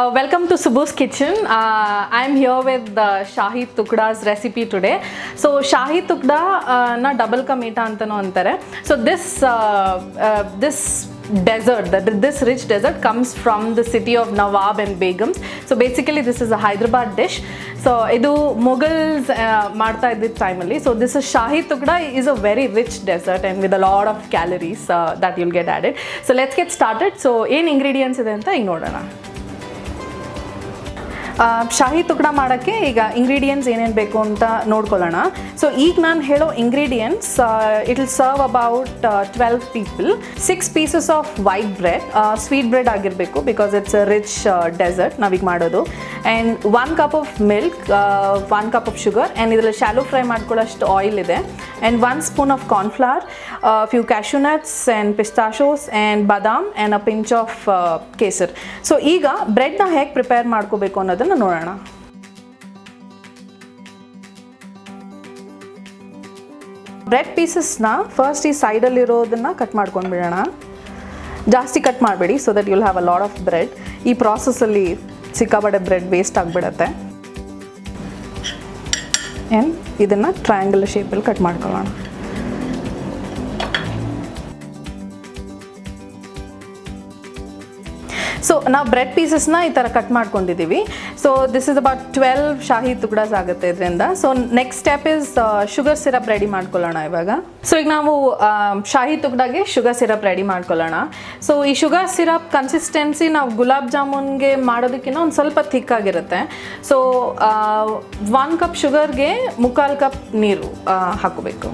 Welcome to Subbu's kitchen. I'm here with Shahi Tukda's recipe today. So Shahi Tukda na double ka meeta antano antare. So this dessert, this rich dessert comes from the city of Nawab and Begums. So basically this is a Hyderabad dish. So idu Mughals ಮಾಡ್ತಾ ಇದ್ದ ಟೈಮಲ್ಲಿ. So this is Shahi Tukda is a very rich dessert and with a lot of calories that you'll get added. So let's get started. So ಏನು ingredients ಇದೆ ಅಂತ ಈಗ ನೋಡೋಣ. ಶಾಹಿ ತುಕಡ ಮಾಡೋಕ್ಕೆ ಈಗ ಇಂಗ್ರೀಡಿಯೆಂಟ್ಸ್ ಏನೇನು ಬೇಕು ಅಂತ ನೋಡ್ಕೊಳ್ಳೋಣ. ಸೊ ಈಗ ನಾನು ಹೇಳೋ ingredients it will serve about 12 people. 6 pieces of white bread, sweet bread ಆಗಿರಬೇಕು because it's a rich dessert ನಾವೀಗ ಮಾಡೋದು. And 1 cup of milk, 1 cup of sugar, and ಇದರಲ್ಲಿ ಶಾಲೋ ಫ್ರೈ ಮಾಡ್ಕೊಳ್ಳೋಷ್ಟು ಆಯಿಲ್ ಇದೆ. And 1 spoon of cornflour, few cashew nuts and pistachios and badam and a pinch of kesar. So ಈಗ ಬ್ರೆಡ್ನ ಹೇಗೆ prepare ಮಾಡ್ಕೋಬೇಕು ಅನ್ನೋದನ್ನು ನೋಡೋಣ. ಬ್ರೆಡ್ ಪೀಸಸ್ನ ಫಸ್ಟ್ ಈ ಸೈಡಲ್ಲಿರೋದನ್ನು ಕಟ್ ಮಾಡ್ಕೊಂಡು ಬಿಡೋಣ. ಜಾಸ್ತಿ ಕಟ್ ಮಾಡಬೇಡಿ, so that you'll have a lot of bread. ಈ ಪ್ರಾಸೆಸ್ಸಲ್ಲಿ ಸಿಕ್ಕಾಪಟ್ಟೆ ಬ್ರೆಡ್ ವೇಸ್ಟ್ ಆಗಿಬಿಡತ್ತೆ. ಆ್ಯಂಡ್ ಇದನ್ನು ಟ್ರಯಾಂಗಲ್ ಶೇಪಲ್ಲಿ ಕಟ್ ಮಾಡ್ಕೊಳ್ಳೋಣ. ಸೊ ನಾವು ಬ್ರೆಡ್ ಪೀಸಸ್ನ ಈ ಥರ ಕಟ್ ಮಾಡ್ಕೊಂಡಿದ್ದೀವಿ. ಸೊ ದಿಸ್ ಇಸ್ ಅಬೌಟ್ 12 ಶಾಹಿ ತುಕಡಾಸ್ ಆಗುತ್ತೆ ಇದರಿಂದ. So next step is sugar syrup ready ಮಾಡ್ಕೊಳ್ಳೋಣ ಇವಾಗ. ಸೊ ಈಗ ನಾವು ಶಾಹಿ ತುಕಡಾಗೆ ಶುಗರ್ ಸಿರಪ್ ರೆಡಿ ಮಾಡ್ಕೊಳ್ಳೋಣ. ಸೊ ಈ ಶುಗರ್ ಸಿರಪ್ ಕನ್ಸಿಸ್ಟೆನ್ಸಿ ನಾವು ಗುಲಾಬ್ ಜಾಮೂನ್ಗೆ ಮಾಡೋದಕ್ಕಿಂತ ಒಂದು ಸ್ವಲ್ಪ ಥಿಕ್ಕಾಗಿರುತ್ತೆ. ಸೊ 1 ಕಪ್ ಶುಗರ್ಗೆ 3/4 ಕಪ್ ನೀರು ಹಾಕೋಬೇಕು.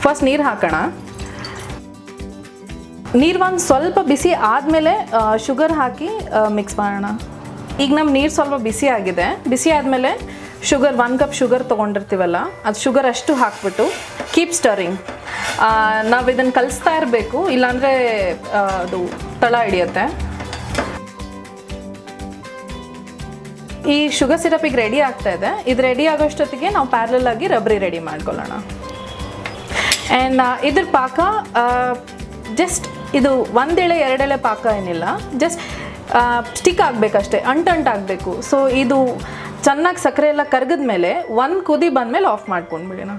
ಫಸ್ಟ್ ನೀರು ಹಾಕೋಣ. ನೀರು ಒಂದು ಸ್ವಲ್ಪ ಬಿಸಿ ಆದಮೇಲೆ ಶುಗರ್ ಹಾಕಿ ಮಿಕ್ಸ್ ಮಾಡೋಣ. ಈಗ ನಮ್ಮ ನೀರು ಸ್ವಲ್ಪ ಬಿಸಿ ಆಗಿದೆ. ಬಿಸಿ ಆದಮೇಲೆ ಶುಗರ್ 1 ಕಪ್ ಶುಗರ್ ತೊಗೊಂಡಿರ್ತೀವಲ್ಲ, ಅದು ಶುಗರ್ ಅಷ್ಟು ಹಾಕ್ಬಿಟ್ಟು ಕೀಪ್ ಸ್ಟರಿಂಗ್. ನಾವು ಇದನ್ನು ಕಲಿಸ್ತಾ ಇರಬೇಕು, ಇಲ್ಲಾಂದರೆ ಅದು ತಳ ಹಿಡಿಯುತ್ತೆ. ಈ ಶುಗರ್ ಸಿರಪ್ ಈಗ ರೆಡಿ ಆಗ್ತಾ ಇದೆ. ಇದು ರೆಡಿ ಆಗೋಷ್ಟೊತ್ತಿಗೆ ನಾವು ಪ್ಯಾರಲಲ್ ಆಗಿ ರಬ್ರಿ ರೆಡಿ ಮಾಡ್ಕೊಳ್ಳೋಣ. ಆ್ಯಂಡ್ ಇದ್ರ ಪಾಕ ಜಸ್ಟ್ ಇದು 1 ಎಳೆ 2 ಎಳೆ ಪಾಕ ಏನಿಲ್ಲ, ಜಸ್ಟ್ ಸ್ಟಿಕ್ ಆಗಬೇಕಷ್ಟೇ, ಅಂಟಂಟಾಗಬೇಕು. ಸೊ ಇದು ಚೆನ್ನಾಗಿ ಸಕ್ಕರೆ ಎಲ್ಲ ಕರಗಿದ ಮೇಲೆ 1 ಕುದಿ ಬಂದಮೇಲೆ ಆಫ್ ಮಾಡ್ಕೊಂಡ್ಬಿಡೋಣ.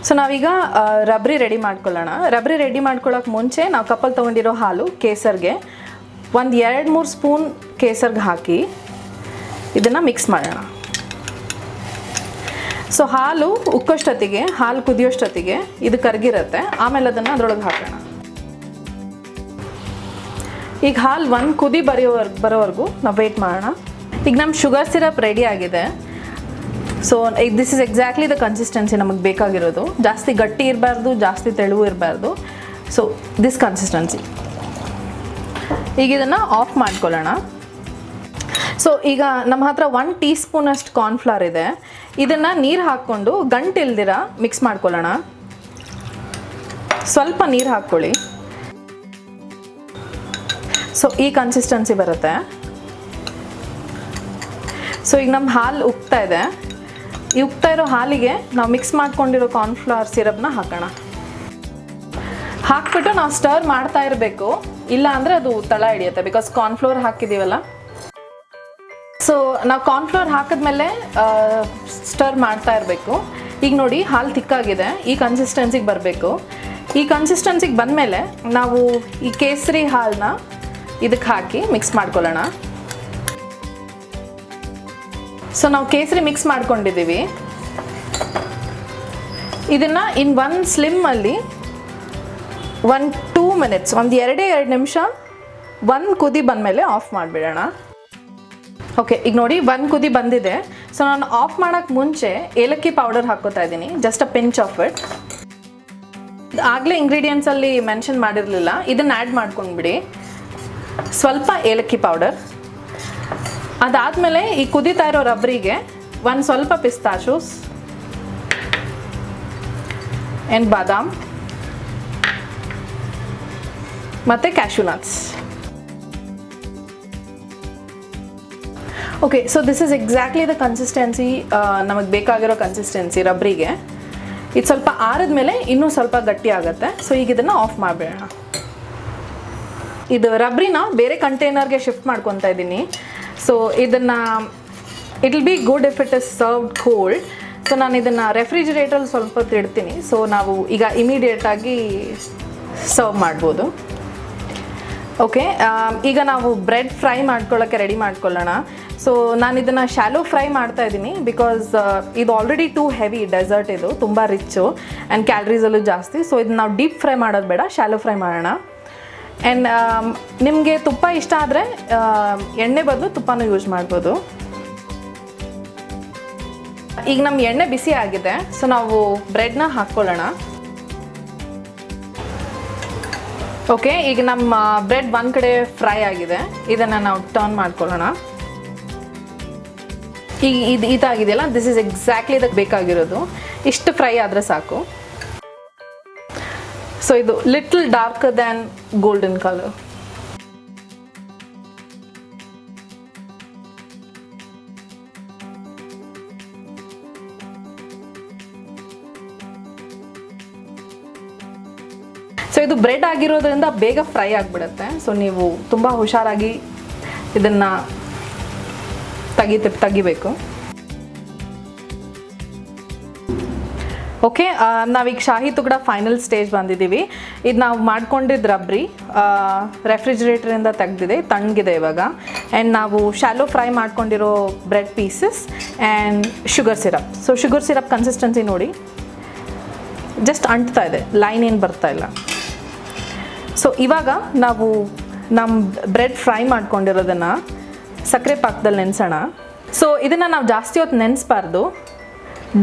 ಸೊ ನಾವೀಗ ರಬ್ರಿ ರೆಡಿ ಮಾಡ್ಕೊಳ್ಳೋಣ. ರಬ್ರಿ ರೆಡಿ ಮಾಡ್ಕೊಳ್ಳೋಕೆ ಮುಂಚೆ ನಾವು ಕಪ್ಪಲ್ಲಿ ತೊಗೊಂಡಿರೋ ಹಾಲು ಕೇಸರ್ಗೆ ಒಂದು 2-3 ಸ್ಪೂನ್ ಕೇಸರ್ಗೆ ಹಾಕಿ ಇದನ್ನು ಮಿಕ್ಸ್ ಮಾಡೋಣ. ಸೊ ಹಾಲು ಉಕ್ಕೋಷ್ಟೊತ್ತಿಗೆ, ಹಾಲು ಕುದಿಯೋಷ್ಟೊತ್ತಿಗೆ ಇದು ಕರಗಿರುತ್ತೆ. ಆಮೇಲೆ ಅದನ್ನು ಅದರೊಳಗೆ ಹಾಕೋಣ. ಈಗ ಹಾಲು 1 ಕುದಿ ಬರೋವರೆಗೂ ನಾವು ವೆಯ್ಟ್ ಮಾಡೋಣ. ಈಗ ನಮ್ಮ ಶುಗರ್ ಸಿರಪ್ ರೆಡಿ ಆಗಿದೆ. So this is exactly the consistency ನಮಗೆ ಬೇಕಾಗಿರೋದು. ಜಾಸ್ತಿ ಗಟ್ಟಿ ಇರಬಾರ್ದು, ಜಾಸ್ತಿ ತೆಳುವು ಇರಬಾರ್ದು. So this consistency. ಈಗ ಇದನ್ನು ಆಫ್ ಮಾಡ್ಕೊಳ್ಳೋಣ. ಸೊ ಈಗ ನಮ್ಮ ಹತ್ರ 1 ಟೀ ಸ್ಪೂನಷ್ಟು ಕಾರ್ನ್ಫ್ಲವರ್ ಇದೆ. ಇದನ್ನು ನೀರು ಹಾಕ್ಕೊಂಡು ಗಂಟಿಲ್ದಿರ ಮಿಕ್ಸ್ ಮಾಡ್ಕೊಳ್ಳೋಣ. ಸ್ವಲ್ಪ ನೀರು ಹಾಕ್ಕೊಳ್ಳಿ. ಸೊ ಈ ಕನ್ಸಿಸ್ಟೆನ್ಸಿ ಬರುತ್ತೆ. ಸೊ ಈಗ ನಮ್ಮ ಹಾಲು ಉಕ್ತಾ ಇದೆ. ಈ ಉಕ್ತಾ ಇರೋ ಹಾಲಿಗೆ ನಾವು ಮಿಕ್ಸ್ ಮಾಡ್ಕೊಂಡಿರೋ ಕಾರ್ನ್ಫ್ಲವರ್ ಸಿರಪ್ನ ಹಾಕೋಣ. ಹಾಕ್ಬಿಟ್ಟು ನಾವು ಸ್ಟರ್ ಮಾಡ್ತಾ ಇರಬೇಕು, ಇಲ್ಲ ಅಂದರೆ ಅದು ತಳ ಹಿಡಿಯುತ್ತೆ, ಬಿಕಾಸ್ ಕಾರ್ನ್ಫ್ಲವರ್ ಹಾಕಿದ್ದೀವಲ್ಲ. ಸೊ ನಾವು ಕಾರ್ನ್ಫ್ಲವರ್ ಹಾಕಿದ್ಮೇಲೆ ಸ್ಟರ್ ಮಾಡ್ತಾ ಇರಬೇಕು. ಈಗ ನೋಡಿ ಹಾಲು ತಿಕ್ಕಾಗಿದೆ, ಈ ಕನ್ಸಿಸ್ಟೆನ್ಸಿಗೆ ಬರಬೇಕು. ಈ ಕನ್ಸಿಸ್ಟೆನ್ಸಿಗೆ ಬಂದಮೇಲೆ ನಾವು ಈ ಕೇಸರಿ ಹಾಲನ್ನ ಇದಕ್ಕೆ ಹಾಕಿ ಮಿಕ್ಸ್ ಮಾಡ್ಕೊಳ್ಳೋಣ. ಸೊ ನಾವು ಕೇಸರಿ ಮಿಕ್ಸ್ ಮಾಡ್ಕೊಂಡಿದ್ದೀವಿ. ಇದನ್ನು ಇನ್ 1 ಸ್ಲಿಮ್ಮಲ್ಲಿ 1-2 ಮಿನಿಟ್ಸ್, ಒಂದು 2 ನಿಮಿಷ 1 ಕುದಿ ಬಂದಮೇಲೆ ಆಫ್ ಮಾಡಿಬಿಡೋಣ. ಓಕೆ, ಈಗ ನೋಡಿ 1 ಕುದಿ ಬಂದಿದೆ. ಸೊ ನಾನು ಆಫ್ ಮಾಡೋಕ್ಕೆ ಮುಂಚೆ ಏಲಕ್ಕಿ ಪೌಡರ್ ಹಾಕ್ಕೋತಾ ಇದ್ದೀನಿ, just a pinch of it. ಆಗಲೇ ಇಂಗ್ರೀಡಿಯೆಂಟ್ಸಲ್ಲಿ ಮೆನ್ಷನ್ ಮಾಡಿರಲಿಲ್ಲ, ಇದನ್ನು ಆ್ಯಡ್ ಮಾಡ್ಕೊಂಡ್ಬಿಡಿ. ಸ್ವಲ್ಪ ಏಲಕ್ಕಿ ಪೌಡರ್. ಅದಾದಮೇಲೆ ಈ ಕುದೀತಾ ಇರೋ ರಬ್ರಿಗೆ ಒಂದು ಸ್ವಲ್ಪ ಪಿಸ್ತಾಶೋಸ್ ಆ್ಯಂಡ್ ಬಾದಾಮ್ ಮತ್ತು cashew nuts. Okay, so this is exactly the consistency ನಮಗೆ ಬೇಕಾಗಿರೋ ಕನ್ಸಿಸ್ಟೆನ್ಸಿ ರಬ್ರಿಗೆ. ಇದು ಸ್ವಲ್ಪ ಆರಿದ ಮೇಲೆ ಇನ್ನೂ ಸ್ವಲ್ಪ ಗಟ್ಟಿ ಆಗುತ್ತೆ. ಸೊ ಈಗ ಇದನ್ನು ಆಫ್ ಮಾಡಿಬಿಡೋಣ. ಇದು ರಬ್ರಿನ ಬೇರೆ ಕಂಟೈನರ್ಗೆ ಶಿಫ್ಟ್ ಮಾಡ್ಕೊತಾ ಇದ್ದೀನಿ. ಸೊ ಇದನ್ನು it will be good if it is served cold. So ನಾನು ಇದನ್ನು ರೆಫ್ರಿಜಿರೇಟ್ರಲ್ಲಿ ಸ್ವಲ್ಪ ಹೊತ್ತು ಇಡ್ತೀನಿ. ಸೊ ನಾವು ಈಗ ಇಮಿಡಿಯೇಟಾಗಿ ಸರ್ವ್ ಮಾಡ್ಬೋದು. ಓಕೆ, ಈಗ ನಾವು ಬ್ರೆಡ್ ಫ್ರೈ ಮಾಡ್ಕೊಳ್ಳೋಕ್ಕೆ ರೆಡಿ ಮಾಡ್ಕೊಳ್ಳೋಣ. ಸೊ ನಾನು ಇದನ್ನು ಶಾಲೋ ಫ್ರೈ ಮಾಡ್ತಾ ಇದ್ದೀನಿ ಬಿಕಾಸ್ ಇದು ಆಲ್ರೆಡಿ ಟೂ ಹೆವಿ ಡೆಸರ್ಟ್, ಇದು ತುಂಬ ರಿಚ್ಚು ಆ್ಯಂಡ್ ಕ್ಯಾಲರೀಸಲ್ಲೂ ಜಾಸ್ತಿ. ಸೊ ಇದನ್ನ ನಾವು ಡೀಪ್ ಫ್ರೈ ಮಾಡೋದು ಬೇಡ, ಶಾಲೋ ಫ್ರೈ ಮಾಡೋಣ. ಆ್ಯಂಡ್ ನಿಮಗೆ ತುಪ್ಪ ಇಷ್ಟ ಆದರೆ ಎಣ್ಣೆ ಬದಲು ತುಪ್ಪನೂ ಯೂಸ್ ಮಾಡ್ಬೋದು. ಈಗ ನಮ್ಮ ಎಣ್ಣೆ ಬಿಸಿ ಆಗಿದೆ. ಸೊ ನಾವು ಬ್ರೆಡ್ನ ಹಾಕ್ಕೊಳ್ಳೋಣ. ಓಕೆ, ಈಗ ನಮ್ಮ ಬ್ರೆಡ್ ಒಂದು ಕಡೆ ಫ್ರೈ ಆಗಿದೆ. ಇದನ್ನು ನಾವು ಟರ್ನ್ ಮಾಡ್ಕೊಳ್ಳೋಣ. ಈಗ ಇದಾಗಿದೆಯಲ್ಲ, ದಿಸ್ ಇಸ್ ಎಕ್ಸಾಕ್ಟ್ಲಿ ಇದಕ್ಕೆ ಬೇಕಾಗಿರೋದು. ಇಷ್ಟು ಫ್ರೈ ಆದರೆ ಸಾಕು. ಸೊ ಇದು little darker than golden colour. So ಇದು ಬ್ರೆಡ್ ಆಗಿರೋದ್ರಿಂದ ಬೇಗ ಫ್ರೈ ಆಗಿಬಿಡುತ್ತೆ. ಸೊ ನೀವು ತುಂಬ ಹುಷಾರಾಗಿ ಇದನ್ನು ತೆಗಿಬೇಕು. ಓಕೆ, ನಾವೀಗ ಶಾಹಿ ತುಗ್ಡ ಫೈನಲ್ ಸ್ಟೇಜ್ ಬಂದಿದ್ದೀವಿ. ಇದು ನಾವು ಮಾಡ್ಕೊಂಡಿದ್ದು ರಬ್ರಿ ರೆಫ್ರಿಜಿರೇಟ್ರಿಂದ ತೆಗೆದಿದೆ, ತಣ್ಣಗಿದೆ ಇವಾಗ. ಆ್ಯಂಡ್ ನಾವು ಶಾಲೋ ಫ್ರೈ ಮಾಡ್ಕೊಂಡಿರೋ bread pieces and sugar syrup. So sugar syrup consistency ನೋಡಿ, ಜಸ್ಟ್ ಅಂಟ್ತಾ ಇದೆ, ಲೈನ್ ಏನು ಬರ್ತಾ ಇಲ್ಲ. ಸೊ ಇವಾಗ ನಾವು ನಮ್ಮ ಬ್ರೆಡ್ ಫ್ರೈ ಮಾಡ್ಕೊಂಡಿರೋದನ್ನು ಸಕ್ಕರೆ ಪಾಕದಲ್ಲಿ ನೆನೆಸೋಣ. ಸೊ ಇದನ್ನು ನಾವು ಜಾಸ್ತಿ ಹೊತ್ತು ನೆನೆಸಬಾರ್ದು,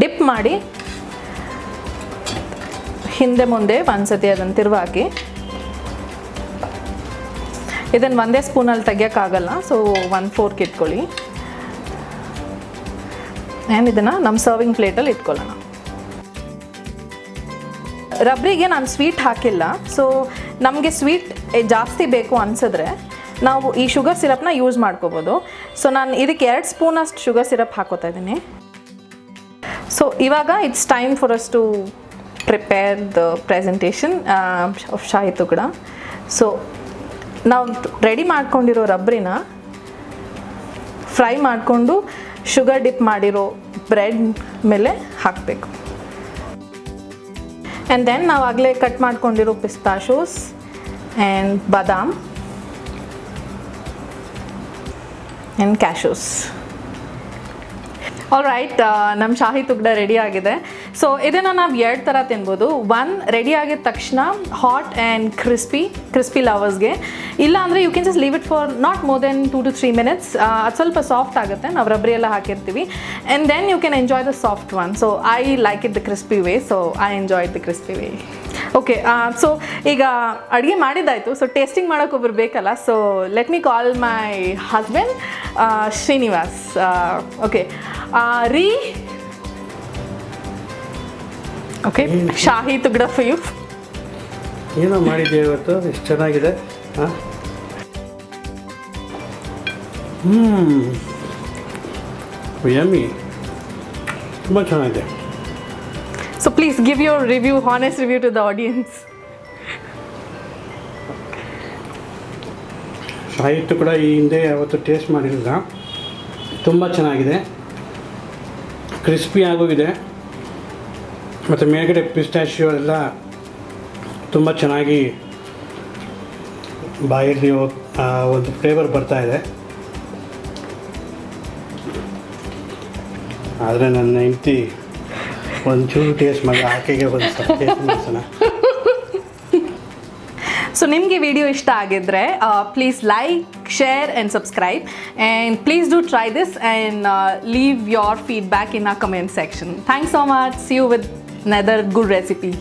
ಡಿಪ್ ಮಾಡಿ ಹಿಂದೆ ಮುಂದೆ ಒಂದ್ಸತಿ ಅದನ್ನು ತಿರುವಾಗಿ. ಇದನ್ನು ಒಂದೇ ಸ್ಪೂನಲ್ಲಿ ತೆಗಿಯೋಕ್ಕಾಗಲ್ಲ, ಸೊ 1 ಫೋರ್ಕ್ ಇಟ್ಕೊಳ್ಳಿ. ಆ್ಯಂಡ್ ಇದನ್ನು ನಮ್ಮ ಸರ್ವಿಂಗ್ ಪ್ಲೇಟಲ್ಲಿ ಇಟ್ಕೊಳ್ಳೋಣ. ರಬ್ರಿಗೆ ನಾನು ಸ್ವೀಟ್ ಹಾಕಿಲ್ಲ. ಸೊ ನಮಗೆ ಸ್ವೀಟ್ ಜಾಸ್ತಿ ಬೇಕು ಅನಿಸಿದ್ರೆ ನಾವು ಈ ಶುಗರ್ ಸಿರಪ್ನ ಯೂಸ್ ಮಾಡ್ಕೋಬೋದು. ಸೊ ನಾನು ಇದಕ್ಕೆ 2 ಸ್ಪೂನಷ್ಟು ಶುಗರ್ ಸಿರಪ್ ಹಾಕೋತಾ ಇದ್ದೀನಿ. ಸೊ ಇವಾಗ it's time for us to prepare the presentation of Shahi Tukda. So ನಾವು ರೆಡಿ ಮಾಡ್ಕೊಂಡಿರೋ ರಬ್ರಿನ ಫ್ರೈ ಮಾಡಿಕೊಂಡು ಶುಗರ್ ಡಿಪ್ ಮಾಡಿರೋ ಬ್ರೆಡ್ ಮೇಲೆ ಹಾಕಬೇಕು. ಆ್ಯಂಡ್ ದೆನ್ ನಾವು ಆಗಲೇ ಕಟ್ ಮಾಡ್ಕೊಂಡಿರೋ pistachios and badam and cashews. All right, ನಮ್ಮ ಶಾಹಿ ತುಗ್ಡ ರೆಡಿ ಆಗಿದೆ. ಸೊ ಇದನ್ನು ನಾವು 2 ಥರ ತಿನ್ಬೋದು. 1, ರೆಡಿ ಆಗಿದ ತಕ್ಷಣ ಹಾಟ್ ಆ್ಯಂಡ್ ಕ್ರಿಸ್ಪಿ ಲವರ್ಸ್ಗೆ. ಇಲ್ಲ ಅಂದರೆ you can just leave it for not more than 2 to 3 minutes. ಅದು ಸ್ವಲ್ಪ ಸಾಫ್ಟ್ ಆಗುತ್ತೆ, ನಾವು ರಬ್ರಿ ಎಲ್ಲ ಹಾಕಿರ್ತೀವಿ. And then you can enjoy the soft one. So I like it the crispy way, so I enjoyed the crispy way. Okay, so ಈಗ ಅಡುಗೆ ಮಾಡಿದ್ದಾಯಿತು. ಸೊ ಟೇಸ್ಟಿಂಗ್ ಮಾಡೋಕೆ ಒಬ್ರು ಬೇಕಲ್ಲ. So let me call my husband Srinivas. Okay ರೀ, okay, shahi tukda for you. ಏನೋ ಮಾಡಿದ್ದೆ ಇವತ್ತು, ಎಷ್ಟು ಚೆನ್ನಾಗಿದೆ. ಯಮ್ಮಿ, ತುಂಬ ಚೆನ್ನಾಗಿದೆ. So please give your review, honest review to the audience. ಶಾಹಿ ತುಗ್ಡ ಈ ಹಿಂದೆ ಯಾವತ್ತು ಟೇಸ್ಟ್ ಮಾಡಿಲ್ಲ, ತುಂಬ ಚೆನ್ನಾಗಿದೆ, ಕ್ರಿಸ್ಪಿ ಆಗೋಗಿದೆ. ಮತ್ತು ಮೇಲ್ಗಡೆ ಪಿಸ್ಟಾಶಿಯೋ ಎಲ್ಲ ತುಂಬ ಚೆನ್ನಾಗಿ ಬಾಯಲ್ಲಿ ಒಂದು ಫ್ಲೇವರ್ ಬರ್ತಾ ಇದೆ. ಆದರೆ ನನ್ನ ಹೆಂಡತಿ ಒಂಚೂರು ಟೇಸ್ಟ್ ಮಾಡಿ ಆಕೆಗೆ ಒಂದು ಸ್ವಲ್ಪ ಟೇಸ್ಟ್ ಮಾಡಿಸೋಣ. ಸೊ ನಿಮಗೆ ವಿಡಿಯೋ ಇಷ್ಟ ಆಗಿದ್ರೆ please like, share and subscribe, and please do try this and leave your feedback in our comment section. Thanks so much. See you with another good recipe.